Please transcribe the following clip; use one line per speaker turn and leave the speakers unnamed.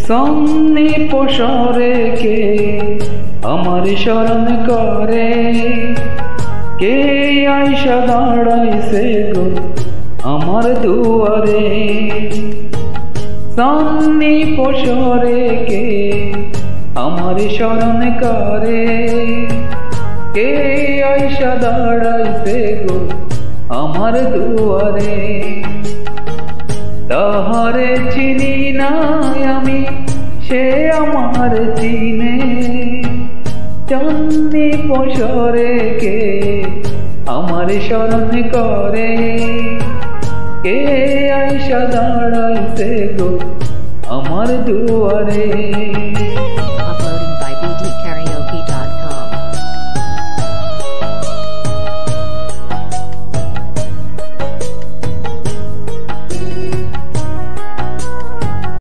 সামনে পসরে কে আমার শরণ করে, কে আইসা দাঁড়াইছে গো আমার দুয়ারে। সামনে পসরে কে আমার শরণ করে, কে আইসা দাঁড়াইছে গো আমার দুয়ারে। তাহারে চিনি না আমি, সে আমার চিনে, চাঁদনি পসরে কে আমার শরণ করে, কে আইসা দাঁড়াইছে গো আমার দুয়ারে।